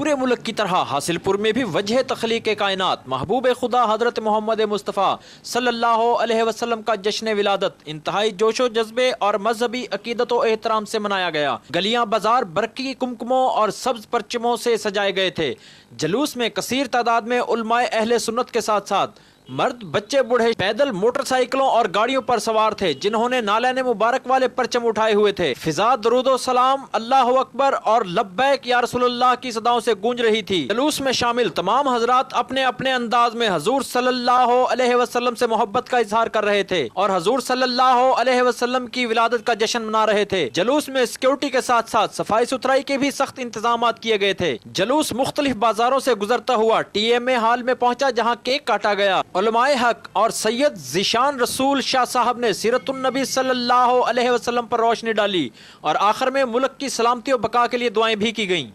پورے ملک کی طرح حاصل پور میں بھی وجہ تخلیق کائنات محبوب خدا حضرت محمد مصطفیٰ صلی اللہ علیہ وسلم کا جشن ولادت انتہائی جوش و جذبے اور مذہبی عقیدت و احترام سے منایا گیا۔ گلیاں بازار برقی کمکموں اور سبز پرچموں سے سجائے گئے تھے۔ جلوس میں کثیر تعداد میں علماء اہل سنت کے ساتھ ساتھ مرد، بچے، بوڑھے پیدل، موٹر سائیکلوں اور گاڑیوں پر سوار تھے، جنہوں نے نعلین مبارک والے پرچم اٹھائے ہوئے تھے۔ فضا درود و سلام، اللہ اکبر اور لبیک یا رسول اللہ کی صداؤں سے گونج رہی تھی۔ جلوس میں شامل تمام حضرات اپنے اپنے انداز میں حضور صلی اللہ علیہ وسلم سے محبت کا اظہار کر رہے تھے اور حضور صلی اللہ علیہ وسلم کی ولادت کا جشن منا رہے تھے۔ جلوس میں سیکیورٹی کے ساتھ ساتھ صفائی ستھرائی کے بھی سخت انتظامات کیے گئے تھے۔ جلوس مختلف بازاروں سے گزرتا ہوا ٹی ایم اے ہال میں پہنچا، جہاں کیک کاٹا گیا۔ علماء حق اور سید ذیشان رسول شاہ صاحب نے سیرت النبی صلی اللہ علیہ وسلم پر روشنی ڈالی اور آخر میں ملک کی سلامتی و بقا کے لیے دعائیں بھی کی گئیں۔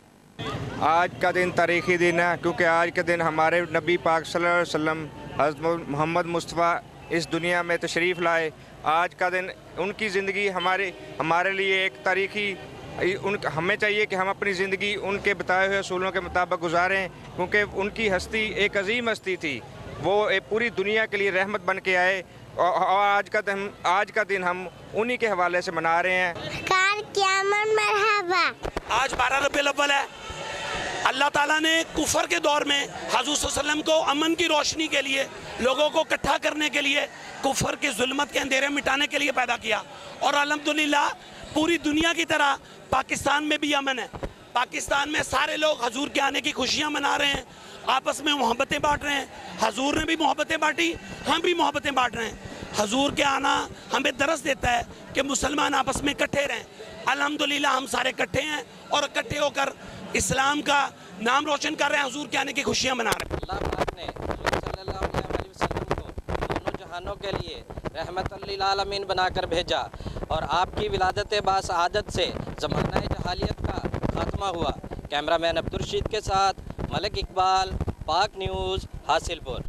آج کا دن تاریخی دن ہے، کیونکہ آج کے دن ہمارے نبی پاک صلی اللہ علیہ وسلم حضرت محمد مصطفیٰ اس دنیا میں تشریف لائے۔ آج کا دن ان کی زندگی ہمارے لیے ایک تاریخی، ہمیں چاہیے کہ ہم اپنی زندگی ان کے بتائے ہوئے اصولوں کے مطابق گزاریں، کیونکہ ان کی ہستی ایک عظیم ہستی تھی۔ وہ پوری دنیا کے لیے رحمت بن کے آئے اور آج کا دن ہم انہی کے حوالے سے منا رہے ہیں۔ مرحبا۔ آج 12 ربیع الاول ہے۔ اللہ تعالیٰ نے کفر کے دور میں حضور صلی اللہ علیہ وسلم کو امن کی روشنی کے لیے، لوگوں کو اکٹھا کرنے کے لیے، کفر کی ظلمت کے اندھیرے مٹانے کے لیے پیدا کیا، اور الحمدللہ پوری دنیا کی طرح پاکستان میں بھی امن ہے۔ پاکستان میں سارے لوگ حضور کے آنے کی خوشیاں منا رہے ہیں، آپس میں محبتیں بانٹ رہے ہیں۔ حضور نے بھی محبتیں بانٹی، ہم بھی محبتیں بانٹ رہے ہیں۔ حضور کے آنا ہمیں درس دیتا ہے کہ مسلمان آپس میں اکٹھے رہیں۔ الحمدللہ ہم سارے اکٹھے ہیں اور اکٹھے ہو کر اسلام کا نام روشن کر رہے ہیں، حضور کے آنے کی خوشیاں منا رہے ہیں۔ اللہ پاک نے حضور صلی اللہ علیہ وسلم کو دونوں جہانوں کے لیے رحمت للعالمین بنا کر بھیجا، اور آپ کی ولادت باسعادت سے زمانہ جہالیت کا خاتمہ ہوا۔ کیمرہ مین عبدالرشید کے ساتھ ملک اقبال، پاک نیوز، حاصل پور۔